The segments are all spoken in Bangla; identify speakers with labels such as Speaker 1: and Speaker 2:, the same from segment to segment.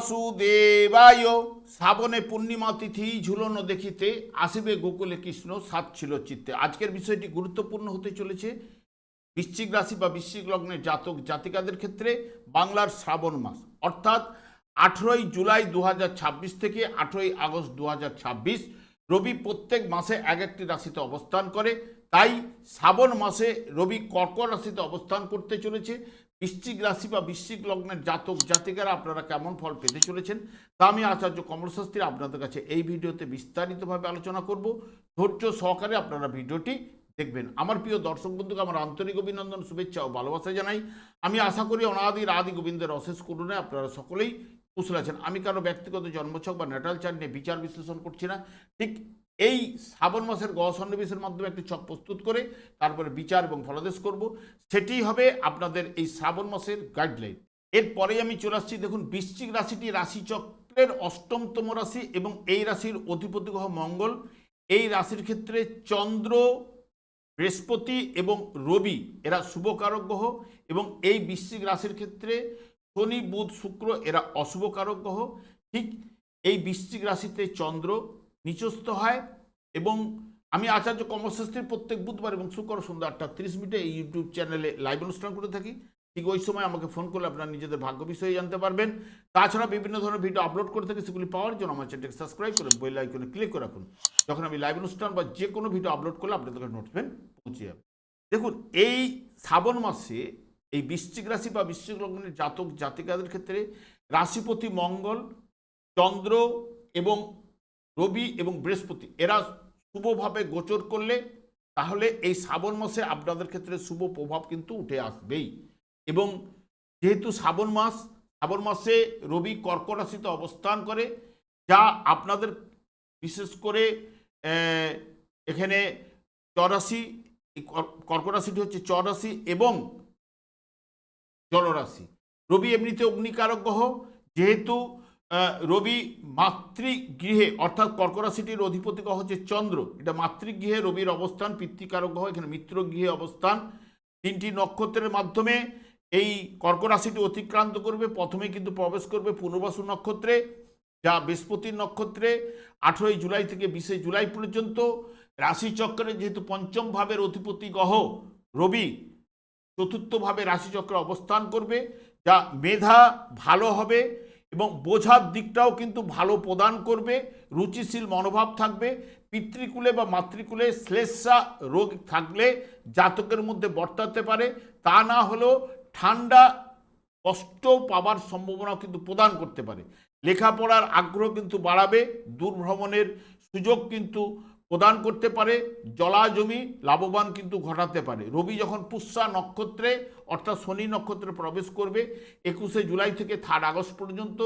Speaker 1: বাসুদেবায়। শ্রাবণে পূর্ণিমা তিথি ঝুলনো দেখিতে, আসিবে গোকুলে কৃষ্ণ সাত ছিল চিত্তে। আজকের বিষয়টি গুরুত্বপূর্ণ হতে চলেছে বৃশ্চিক রাশি বা বৃশ্চিক লগ্নের জাতক জাতিকাদের ক্ষেত্রে বাংলার শ্রাবণ মাস, অর্থাৎ 18ই জুলাই 2026 থেকে 18ই আগস্ট 2026। রবি প্রত্যেক মাসে এক একটি রাশিতে অবস্থান করে, তাই শ্রাবণ মাসে রবি কর্কট রাশিতে অবস্থান করতে চলেছে। বৃশ্চিক রাশি বা বৃশ্চিক লগ্নের জাতক জাতিকারা আপনারা কেমন ফল পেতে চলেছেন তা আমি আচার্য কমল শাস্ত্রী আপনাদের কাছে এই ভিডিওতে বিস্তারিতভাবে আলোচনা করব। ধৈর্য সহকারে আপনারা ভিডিওটি দেখবেন। আমার প্রিয় দর্শক বন্ধুকে আমার আন্তরিক অভিনন্দন, শুভেচ্ছা ও ভালোবাসা জানাই। আমি আশা করি অনাদির আদি গোবিন্দের অশেষ করুণায় আপনারা সকলেই কুশল আছেন। আমি কারো ব্যক্তিগত জন্মছক বা ন্যাটাল চার্ট নিয়ে বিচার বিশ্লেষণ করছি না। ঠিক এই শ্রাবণ মাসের গ্রহ সন্নিবেশের মাধ্যমে একটি ছক প্রস্তুত করে তারপরে বিচার এবং ফলাদেশ করব, সেটি হবে আপনাদের এই শ্রাবণ মাসের গাইডলাইন। এরপরে আমি চলে আসছি, দেখুন বৃশ্চিক রাশিটি রাশিচক্রের অষ্টমতম রাশি এবং এই রাশির অধিপতি গ্রহ মঙ্গল। এই রাশির ক্ষেত্রে চন্দ্র, বৃহস্পতি এবং রবি এরা শুভকারক গ্রহ, এবং এই বৃশ্চিক রাশির ক্ষেত্রে শনি, বুধ, শুক্র এরা অশুভকারক গ্রহ। ঠিক এই বৃশ্চিক রাশিতে চন্দ্র নিচস্থ হয়, এবং আমি আচার্য কমল শাস্ত্রীর প্রত্যেক বুধবার এবং শুক্র সন্ধ্যা 8:30 এই ইউটিউব চ্যানেলে লাইভ অনুষ্ঠান করে থাকি। ঠিক ওই সময় আমাকে ফোন করলে আপনারা নিজেদের ভাগ্য বিষয়ে জানতে পারবেন। তাছাড়া বিভিন্ন ধরনের ভিডিও আপলোড করে থাকি, সেগুলি পাওয়ার জন্য আমার চ্যানেলকে সাবস্ক্রাইব করে বেল আইকনে ক্লিক করে রাখুন। যখন আমি লাইভ অনুষ্ঠান বা যে কোনো ভিডিও আপলোড করলে আপনাদের কাছে নোটিফিকেশন পৌঁছে যাবে। দেখুন এই শ্রাবণ মাসে এই বৃশ্চিক রাশি বা বৃশ্চিক লগ্নের জাতক জাতিকাদের ক্ষেত্রে রাশিপতি মঙ্গল, চন্দ্র এবং রবি এবং বৃহস্পতি এরা শুভভাবে গোচর করলে তাহলে এই শ্রাবণ মাসে আপনাদের ক্ষেত্রে শুভ প্রভাব কিন্তু উঠে আসবেই। এবং যেহেতু শ্রাবণ মাসে রবি কর্কট রাশিতে অবস্থান করে, যা আপনাদের বিশেষ করে এখানে চরাশি, কর্কট রাশিটি হচ্ছে চরাশি এবং জলরাশি। রবি এমনিতে অগ্নিকারক গ্রহ, যেহেতু রবি মাতৃগৃহে অর্থাৎ কর্কট রাশিটির অধিপতি গ্রহ হচ্ছে চন্দ্র, এটা মাতৃগৃহে রবির অবস্থান, পিতৃকারক গ্রহ, এখানে মিত্রগৃহে অবস্থান। 3টি নক্ষত্রের মাধ্যমে এই কর্কট রাশিটি অতিক্রান্ত করবে। প্রথমে কিন্তু প্রবেশ করবে পুনর্বসু নক্ষত্রে, যা বৃহস্পতির নক্ষত্রে 18ই জুলাই থেকে 20 জুলাই পর্যন্ত। রাশিচক্রে যেহেতু পঞ্চম ভাবের অধিপতি গ্রহ রবি চতুর্থভাবে রাশিচক্রে অবস্থান করবে, যা মেধা ভালো হবে এবং বোঝার দিকটাও কিন্তু ভালো প্রদান করবে। রুচিশীল মনোভাব থাকবে। পিতৃকুলে বা মাতৃকুলে শ্লেষা রোগ থাকলে জাতকের মধ্যে বর্তাতে পারে, তা না হলেও ঠান্ডা কষ্ট পাবার সম্ভাবনাও কিন্তু প্রদান করতে পারে। লেখাপড়ার আগ্রহ কিন্তু বাড়াবে, দূরভ্রমণের সুযোগ কিন্তু প্রদান করতে পারে, জলাজমি লাভবান কিন্তু ঘটাতে পারে। রবি যখন পুষ্যা নক্ষত্রে অর্থাৎ শনি নক্ষত্রে প্রবেশ করবে 21 জুলাই থেকে 3 আগস্ট পর্যন্ত,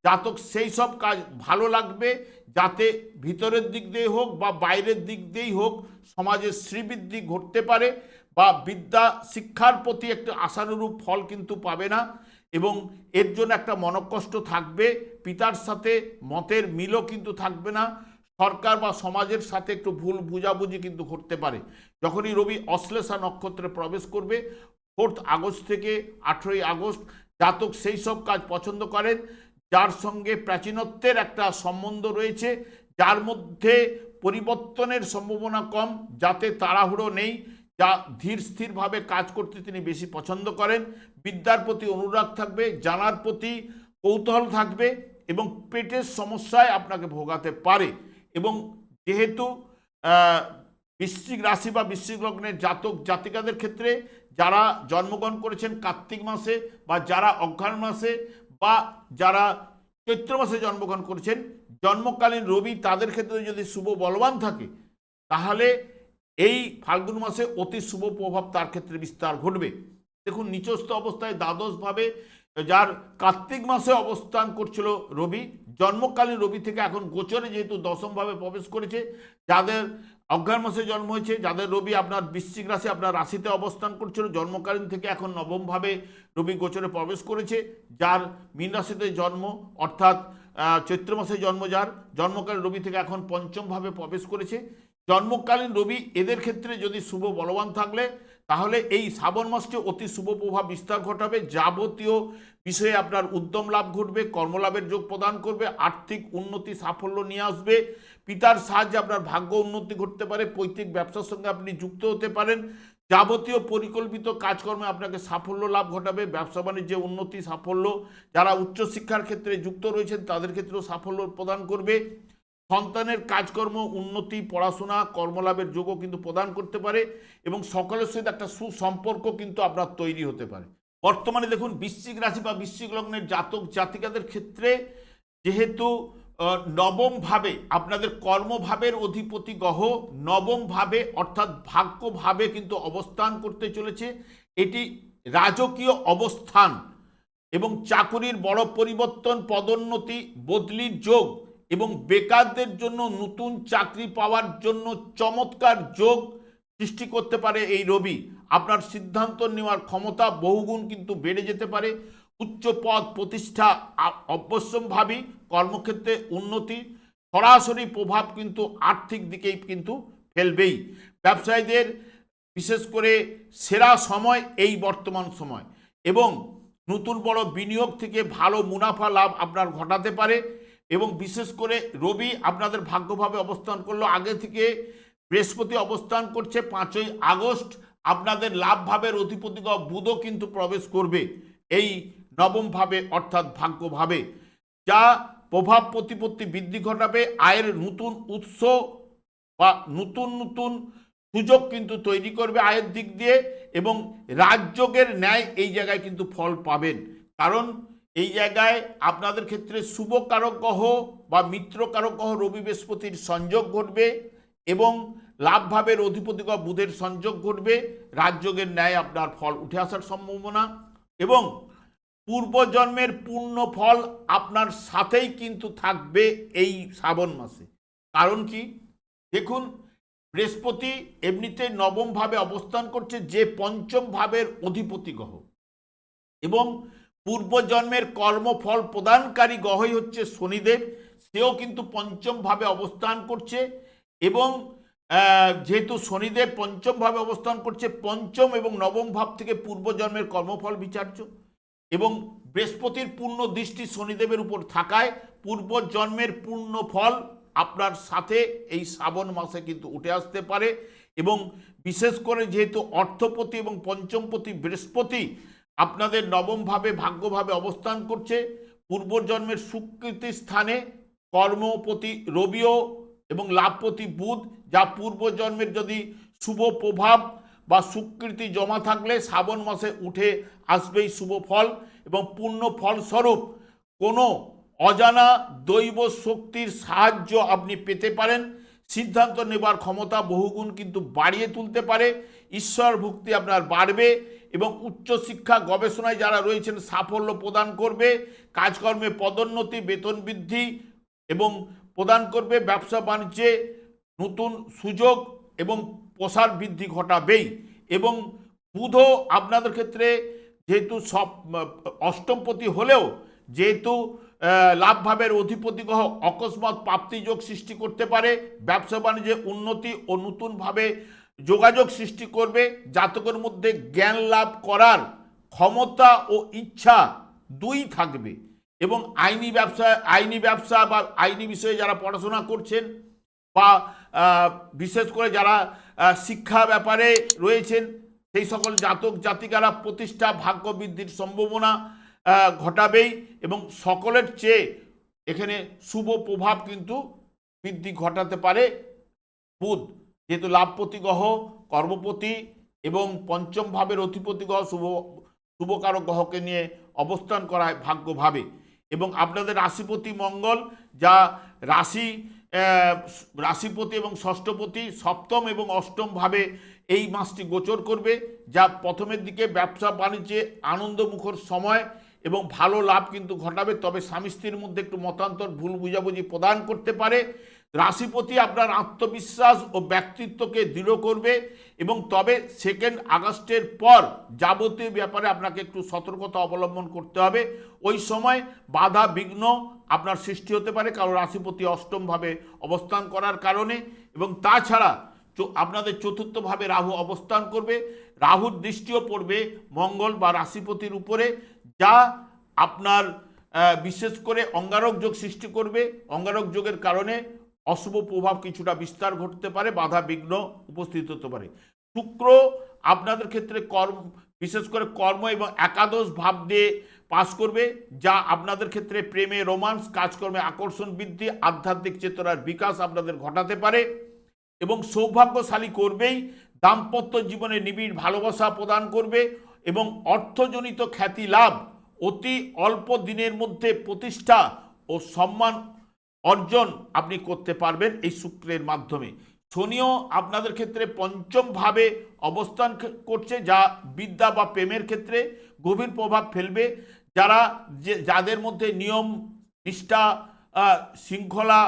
Speaker 1: জাতক সেই সব কাজ ভালো লাগবে যাতে ভিতরের দিক দিয়ে হোক বা বাইরের দিক দিয়েই হোক সমাজের শ্রীবৃদ্ধি ঘটতে পারে, বা বিদ্যা শিক্ষার প্রতি একটা আশানুরূপ ফল কিন্তু পাবে না, এবং এর জন্য একটা মনকষ্ট থাকবে। পিতার সাথে মতের মিলও কিন্তু থাকবে না। সরকার বা সমাজের সাথে একটু ভুল বুঝাবুঝি কিন্তু ঘটতে পারে। যখনই রবি অশ্লেষা নক্ষত্রে প্রবেশ করবে 4 আগস্ট থেকে 18ই আগস্ট, জাতক সেই সব কাজ পছন্দ করেন যার সঙ্গে প্রাচীনত্বের একটা সম্বন্ধ রয়েছে, যার মধ্যে পরিবর্তনের সম্ভাবনা কম, যাতে তাড়াহুড়ো নেই, যা ধীর স্থিরভাবে কাজ করতে তিনি বেশি পছন্দ করেন। বিদ্যার প্রতি অনুরাগ থাকবে, জানার প্রতি কৌতূহল থাকবে, এবং পেটের সমস্যায় আপনাকে ভোগাতে পারে। এবং যেহেতু বৃশ্চিক রাশি বা বৃশ্চিক লগ্নের জাতক জাতিকাদের ক্ষেত্রে যারা জন্মগ্রহণ করেছেন কার্তিক মাসে, বা যারা অঘ্রাণ মাসে, বা যারা চৈত্র মাসে জন্মগ্রহণ করেছেন, জন্মকালীন রবি তাদের ক্ষেত্রে যদি শুভ বলবান থাকে তাহলে এই ফাল্গুন মাসে অতি শুভ প্রভাব তার ক্ষেত্রে বিস্তার ঘটবে। দেখুন নিচস্থ অবস্থায় দ্বাদশভাবে যার কার্তিক মাসে অবস্থান করছিল রবি, জন্মকালীন রবি থেকে এখন গোচরে যেহেতু দশমভাবে প্রবেশ করেছে, যাদের অঘ্রাণ মাসে জন্ম হয়েছে, যাদের রবি আপনার বৃশ্চিক রাশি আপনার রাশিতে অবস্থান করছিল, জন্মকালীন থেকে এখন নবমভাবে রবি গোচরে প্রবেশ করেছে। যার মীন রাশিতে জন্ম অর্থাৎ চৈত্র মাসে জন্ম, যার জন্মকালীন রবি থেকে এখন পঞ্চমভাবে প্রবেশ করেছে। জন্মকালীন রবি এদের ক্ষেত্রে যদি শুভ বলবান থাকলে তাহলে এই শ্রাবণ মাসটি অতি শুভ প্রভাব বিস্তার ঘটাবে। যাবতীয় বিষয়ে আপনার উদ্যম লাভ ঘটবে, কর্মলাভের যোগ প্রদান করবে, আর্থিক উন্নতি সাফল্য নিয়ে আসবে, পিতার সাহায্যে আপনার ভাগ্য উন্নতি ঘটতে পারে, পৈতৃক ব্যবসার সঙ্গে আপনি যুক্ত হতে পারেন, যাবতীয় পরিকল্পিত কাজকর্মে আপনাকে সাফল্য লাভ ঘটাবে, ব্যবসা বাণিজ্যে উন্নতি সাফল্য, যারা উচ্চশিক্ষার ক্ষেত্রে যুক্ত রয়েছেন তাদের ক্ষেত্রেও সাফল্য প্রদান করবে, সন্তানের কাজকর্ম উন্নতি, পড়াশোনা, কর্মলাভের যোগও কিন্তু প্রদান করতে পারে এবং সকলের সাথে একটা সুসম্পর্ক কিন্তু আপনার তৈরি হতে পারে। বর্তমানে দেখুন বৃশ্চিক রাশি বা বৃশ্চিক লগ্নের জাতক জাতিকাদের ক্ষেত্রে যেহেতু নবম ভাবে আপনাদের কর্মভাবের অধিপতি গ্রহ নবম ভাবে অর্থাৎ ভাগ্য ভাবে কিন্তু অবস্থান করতে চলেছে, এটি রাজকীয় অবস্থান এবং চাকুরির বড় পরিবর্তন, পদোন্নতি, বদলির যোগ এবং বেকারদের জন্য নতুন চাকরি পাওয়ার জন্য চমৎকার যোগ সৃষ্টি করতে পারে এই রবি। আপনার সিদ্ধান্ত নেওয়ার ক্ষমতা বহুগুণ কিন্তু বেড়ে যেতে পারে। উচ্চ পদ প্রতিষ্ঠা অবশ্যম্ভাবী, কর্মক্ষেত্রে উন্নতি, সরাসরি প্রভাব কিন্তু আর্থিক দিকেই কিন্তু ফেলবেই। ব্যবসায়ীদের বিশেষ করে সেরা সময় এই বর্তমান সময় এবং নতুন বড় বিনিয়োগ থেকে ভালো মুনাফা লাভ আপনার ঘটাতে পারে এবং বিশেষ করে রবি আপনাদের ভাগ্যভাবে অবস্থান করলো, আগে থেকে বৃহস্পতি অবস্থান করছে। 5ই আগস্ট আপনাদের লাভ ভাবের অধিপতি বুধও কিন্তু প্রবেশ করবে এই নবম ভাবে অর্থাৎ ভাগ্যভাবে, যা প্রভাব প্রতিপত্তি বৃদ্ধি ঘটাবে, আয়ের নতুন উৎস বা নতুন নতুন সুযোগ কিন্তু তৈরি করবে আয়ের দিক দিয়ে এবং রাজযোগের ন্যায় এই জায়গায় কিন্তু ফল পাবেন। কারণ এই জায়গায় আপনাদের ক্ষেত্রে শুভ কারক গ্রহ বা মিত্র কারক গ্রহ রবি বৃহস্পতির সংযোগ ঘটবে এবং লাভ ভাবের অধিপতি গ্রহ বুধের সংযোগ ঘটবে, রাজযোগের ন্যায় আপনার ফল উঠে আসার সম্ভাবনা এবং পূর্বজন্মের পূর্ণ ফল আপনার সাথেই কিন্তু থাকবে এই শ্রাবণ মাসে। কারণ কি দেখুন, বৃহস্পতি এমনিতে নবম ভাবে অবস্থান করছে, যে পঞ্চম ভাবের অধিপতি গ্রহ এবং পূর্বজন্মের কর্মফল প্রদানকারী গ্রহই হচ্ছে শনিদেব, সেও কিন্তু পঞ্চম ভাবে অবস্থান করছে এবং যেহেতু শনিদেব পঞ্চম ভাবে অবস্থান করছে, পঞ্চম এবং নবম ভাব থেকে পূর্বজন্মের কর্মফল বিচার্য এবং বৃহস্পতির পূর্ণ দৃষ্টি শনিদেবের উপর থাকায় পূর্বজন্মের পূর্ণ ফল আপনার সাথে এই শ্রাবণ মাসে কিন্তু উঠে আসতে পারে এবং বিশেষ করে যেহেতু অর্থপতি এবং পঞ্চমপতি বৃহস্পতি আপনাদের নবম ভাবে ভাগ্যভাবে অবস্থান করছে, পূর্বজন্মের স্বীকৃতি স্থানে কর্মপতি রবিও এবং লাভপতি বুধ, যা পূর্বজন্মের যদি শুভ প্রভাব বা স্বীকৃতি জমা থাকলে শ্রাবণ মাসে উঠে আসবেই শুভ ফল এবং পূর্ণ ফলস্বরূপ কোনো অজানা দৈব শক্তির সাহায্য আপনি পেতে পারেন। সিদ্ধান্ত নেবার ক্ষমতা বহুগুণ কিন্তু বাড়িয়ে তুলতে পারে, ঈশ্বর ভক্তি আপনার বাড়বে এবং উচ্চশিক্ষা গবেষণায় যারা রয়েছেন সাফল্য প্রদান করবে, কাজকর্মে পদোন্নতি, বেতন বৃদ্ধি এবং প্রদান করবে, ব্যবসা বাণিজ্যে নতুন সুযোগ এবং প্রসার বৃদ্ধি ঘটাবেই এবং বুধও আপনাদের ক্ষেত্রে যেহেতু সব অষ্টমপতি হলেও যেহেতু লাভ ভাবের অধিপতি গ্রহ অকস্মাৎ প্রাপ্তিযোগ সৃষ্টি করতে পারে, ব্যবসা বাণিজ্যে উন্নতি ও নতুনভাবে যোগাযোগ সৃষ্টি করবে, জাতকের মধ্যে জ্ঞান লাভ করার ক্ষমতা ও ইচ্ছা দুই থাকবে এবং আইনি ব্যবসা বা আইনি বিষয়ে যারা পড়াশোনা করছেন বা বিশেষ করে যারা শিক্ষা ব্যাপারে রয়েছেন সেই সকল জাতক জাতিকারা প্রতিষ্ঠা ভাগ্য বৃদ্ধির সম্ভাবনা ঘটাবেই এবং সকলের চেয়ে এখানে শুভ প্রভাব কিন্তু বৃদ্ধি ঘটাতে পারে বুধ, যেহেতু লাভপতি গ্রহ, কর্মপতি এবং পঞ্চম ভাবের অধিপতি গ্রহ শুভকারক গ্রহকে নিয়ে অবস্থান করায় ভাগ্যভাবে এবং আপনাদের রাশিপতি মঙ্গল, যা রাশিপতি এবং ষষ্ঠপতি সপ্তম এবং অষ্টম ভাবে এই মাসটি গোচর করবে, যা প্রথমের দিকে ব্যবসা বাণিজ্যে আনন্দমুখর সময় এবং ভালো লাভ কিন্তু ঘটাবে, তবে স্বামী স্ত্রীর মধ্যে একটু মতান্তর ভুল বুঝাবুঝি প্রদান করতে পারে। রাশিপতি আপনার আত্মবিশ্বাস ও ব্যক্তিত্বকে দৃঢ় করবে এবং তবে 2 আগস্টের পর যাবতীয় ব্যাপারে আপনাকে একটু সতর্কতা অবলম্বন করতে হবে, ওই সময় বাধা বিঘ্ন আপনার সৃষ্টি হতে পারে কারণ রাশিপতি অষ্টমভাবে অবস্থান করার কারণে এবং তাছাড়া আপনাদের চতুর্থভাবে রাহু অবস্থান করবে। রাহুর দৃষ্টিও পড়বে মঙ্গল বা রাশিপতির উপরে, যা আপনার বিশেষ করে অঙ্গারক যোগ সৃষ্টি করবে। অঙ্গারক যোগের কারণে অশুভ প্রভাব কিছুটা বিস্তার ঘটতে পারে, বাধা বিঘ্ন উপস্থিত হতে পারে। শুক্র আপনাদের ক্ষেত্রে বিশেষ করে কর্ম এবং একাদশ ভাব দিয়ে পাস করবে, যা আপনাদের ক্ষেত্রে প্রেমে রোমান্স, কাজকর্মে আকর্ষণ বৃদ্ধি, আধ্যাত্মিক চেতনার বিকাশ আপনাদের ঘটাতে পারে এবং সৌভাগ্যশালী করবেই। দাম্পত্য জীবনে নিবিড় ভালোবাসা প্রদান করবে এবং অর্থজনিত খ্যাতি লাভ, অতি অল্প দিনের মধ্যে প্রতিষ্ঠা ও সম্মান অর্জন আপনি করতে পারবেন এই শুক্রের মাধ্যমে। শনিও আপনাদের ক্ষেত্রে পঞ্চম ভাবে অবস্থান করছে, যা বিদ্যা বা প্রেমের ক্ষেত্রে গভীর প্রভাব ফেলবে। যাদের মধ্যে নিয়ম নিষ্ঠা শৃঙ্খলা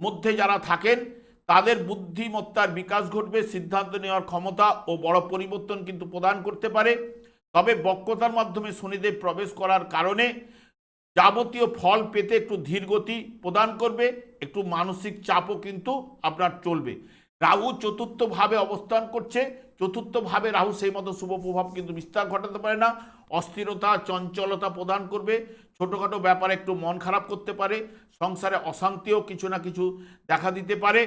Speaker 1: মধ্যে যারা থাকেন, তাদের বুদ্ধিমত্তার বিকাশ ঘটবে, সিদ্ধান্ত নেওয়ার ক্ষমতা ও বড় পরিবর্তন কিন্তু প্রদান করতে পারে। তবে বক্রতার মাধ্যমে শনিদেব প্রবেশ করার কারণে যাবতীয় ফল পেতে একটু ধীরগতি প্রদান করবে, একটু মানসিক চাপও কিন্তু আপনার চলবে। রাহু চতুর্থভাবে অবস্থান করছে। চতুর্থভাবে রাহু সেই মতো শুভ প্রভাব কিন্তু বিস্তার ঘটাতে পারে না। অস্থিরতা চঞ্চলতা প্রদান করবে, ছোটোখাটো ব্যাপারে একটু মন খারাপ করতে পারে, সংসারে অশান্তিও কিছু না কিছু দেখা দিতে পারে।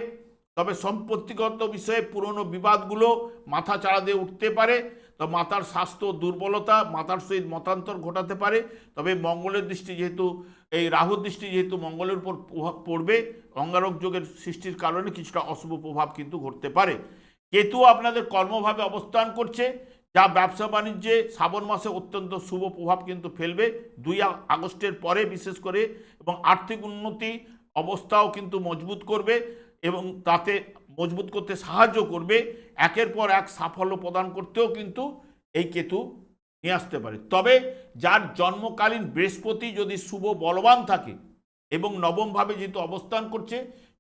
Speaker 1: তবে সম্পত্তিগত বিষয়ে পুরনো বিবাদগুলো মাথা চাড়া দিয়ে উঠতে পারে। তো মাতার স্বাস্থ্য দুর্বলতা, মাতার সহিত মতান্তর ঘটাতে পারে। তবে মঙ্গলের দৃষ্টি যেহেতু, এই রাহুর দৃষ্টি যেহেতু মঙ্গলের উপর প্রভাব পড়বে, অঙ্গারক যোগের সৃষ্টির কারণে কিছুটা অশুভ প্রভাব কিন্তু ঘটতে পারে। কেতু আপনাদের কর্মভাবে অবস্থান করছে, যা ব্যবসা বাণিজ্যে শ্রাবণ মাসে অত্যন্ত শুভ প্রভাব কিন্তু ফেলবে 2 আগস্টের পরে বিশেষ করে, এবং আর্থিক উন্নতি অবস্থাও কিন্তু মজবুত করবে এবং তাতে মজবুত করতে সাহায্য করবে। একের পর এক সাফল্য প্রদান করতেও কিন্তু এই কেতু নিয়ে আসতে পারে। তবে যার জন্মকালীন বৃহস্পতি যদি শুভ বলবান থাকে এবং নবমভাবে যেহেতু অবস্থান করছে,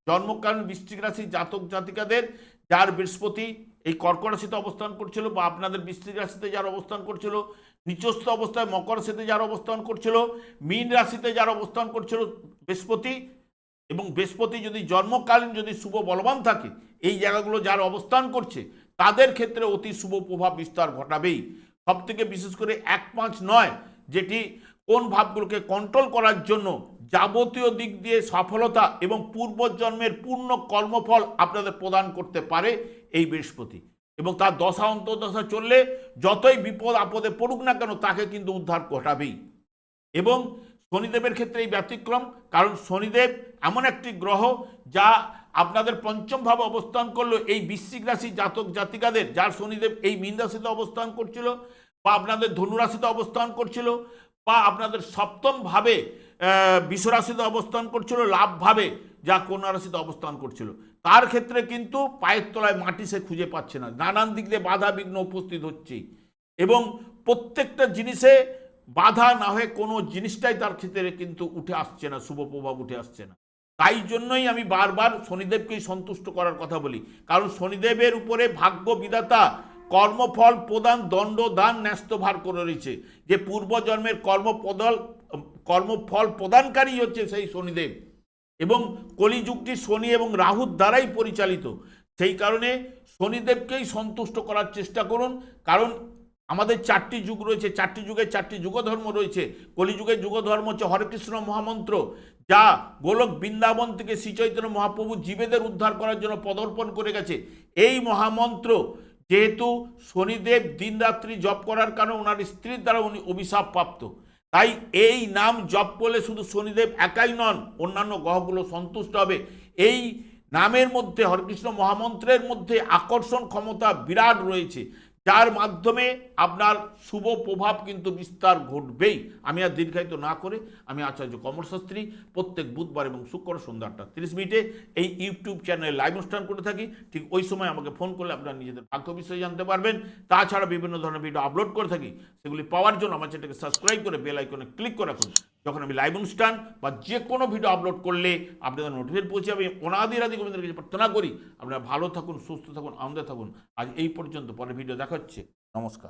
Speaker 1: জন্মকালীন বৃশ্চিক রাশি জাতক জাতিকাদের যার বৃহস্পতি এই কর্কট রাশিতে অবস্থান করছিল, বা আপনাদের বৃশ্চিক রাশিতে যার অবস্থান করছিল, নিচস্থ অবস্থায় মকর রাশিতে যার অবস্থান করছিল, মীন রাশিতে যার অবস্থান করছিল বৃহস্পতি, এবং বৃহস্পতি যদি জন্মকালীন যদি শুভ বলবান থাকে, এই জায়গাগুলো যার অবস্থান করছে তাদের ক্ষেত্রে অতি শুভ প্রভাব বিস্তার ঘটাবেই। সবথেকে বিশেষ করে 1-5-9 যেটি কোন ভাবগুলোকে কন্ট্রোল করার জন্য যাবতীয় দিক দিয়ে সফলতা এবং পূর্বজন্মের পূর্ণ কর্মফল আপনাদের প্রদান করতে পারে এই বৃহস্পতি, এবং তার দশা অন্তর্দশা চললে যতই বিপদ আপদে পড়ুক না কেন তাকে কিন্তু উদ্ধার ঘটাবেই। এবং শনিদেবের ক্ষেত্রে এই ব্যতিক্রম, কারণ শনিদেব এমন একটি গ্রহ যা আপনাদের পঞ্চমভাবে অবস্থান করলো এই বৃশ্চিক রাশি জাতক জাতিকাদের, যার শনিদেব এই মীন রাশিতে অবস্থান করছিল, বা আপনাদের ধনু রাশিতে অবস্থান করছিল, বা আপনাদের সপ্তমভাবে বৃষ রাশিতে অবস্থান করছিল, লাভভাবে যা কন্যা রাশিতে অবস্থান করছিল, তার ক্ষেত্রে কিন্তু পায়ের তলায় মাটি সে খুঁজে পাচ্ছে না, নানান দিক দিয়ে বাধা বিঘ্ন উপস্থিত হচ্ছে, এবং প্রত্যেকটা জিনিসে বাধা না হয়ে কোনো জিনিসটাই তার ক্ষেত্রে কিন্তু উঠে আসছে না, শুভ প্রভাব উঠে আসছে না। তাই জন্যই আমি বারবার শনিদেবকেই সন্তুষ্ট করার কথা বলি, কারণ শনিদেবের উপরে ভাগ্য বিধাতা কর্মফল প্রদান, দণ্ড দান ন্যস্ত ভার করে রয়েছে, যে পূর্বজন্মের কর্মফল প্রদানকারী হচ্ছে সেই শনিদেব, এবং কলিযুগটি শনি এবং রাহুর দ্বারাই পরিচালিত। সেই কারণে শনিদেবকেই সন্তুষ্ট করার চেষ্টা করুন, কারণ আমাদের 4টি যুগ রয়েছে, 4টি যুগে 4টি যুগধর্ম রয়েছে। কলিযুগের যুগধর্ম হচ্ছে হরেকৃষ্ণ মহামন্ত্র, যা গোলক বৃন্দাবন থেকে শ্রীচৈতন্য মহাপ্রভু জীবেদের উদ্ধার করার জন্য পদার্পণ করে গেছে। এই মহামন্ত্র যেহেতু শনিদেব দিনরাত্রি জপ করার কারণে ওনার স্ত্রীর দ্বারা উনি অভিশাপ প্রাপ্ত, তাই এই নাম জপ করলে শুধু শনিদেব একাই নন, অন্যান্য গ্রহগুলো সন্তুষ্ট হবে। এই নামের মধ্যে, হরেকৃষ্ণ মহামন্ত্রের মধ্যে আকর্ষণ ক্ষমতা বিরাট রয়েছে, যার মাধ্যমে আপনার শুভ প্রভাব কিন্তু বিস্তার ঘটবেই। আমি আর দীর্ঘায়িত না করে, আমি আচার্য কমল শাস্ত্রী প্রত্যেক বুধবার এবং শুক্র সন্ধ্যা 8:30 এই ইউটিউব চ্যানেলে লাইভ অনুষ্ঠান করে থাকি। ঠিক ওই সময় আমাকে ফোন করলে আপনারা নিজেদের ভাগ্য বিষয়ে জানতে পারবেন। তাছাড়া বিভিন্ন ধরনের ভিডিও আপলোড করে থাকি, সেগুলি পাওয়ার জন্য আমার চ্যানেলকে সাবস্ক্রাইব করে বেল আইকনে ক্লিক করে রাখুন। যখন আমি লাইভ অনুষ্ঠান বা যে কোনো ভিডিও আপলোড করলে আপনাদের নোটিফিকেশন পৌঁছে যাবে। অনাদি গোবিন্দের কাছে প্রার্থনা করি আপনারা ভালো থাকুন, সুস্থ থাকুন, আনন্দে থাকুন। আজ এই পর্যন্ত, পরে ভিডিও দেখা হচ্ছে। নমস্কার।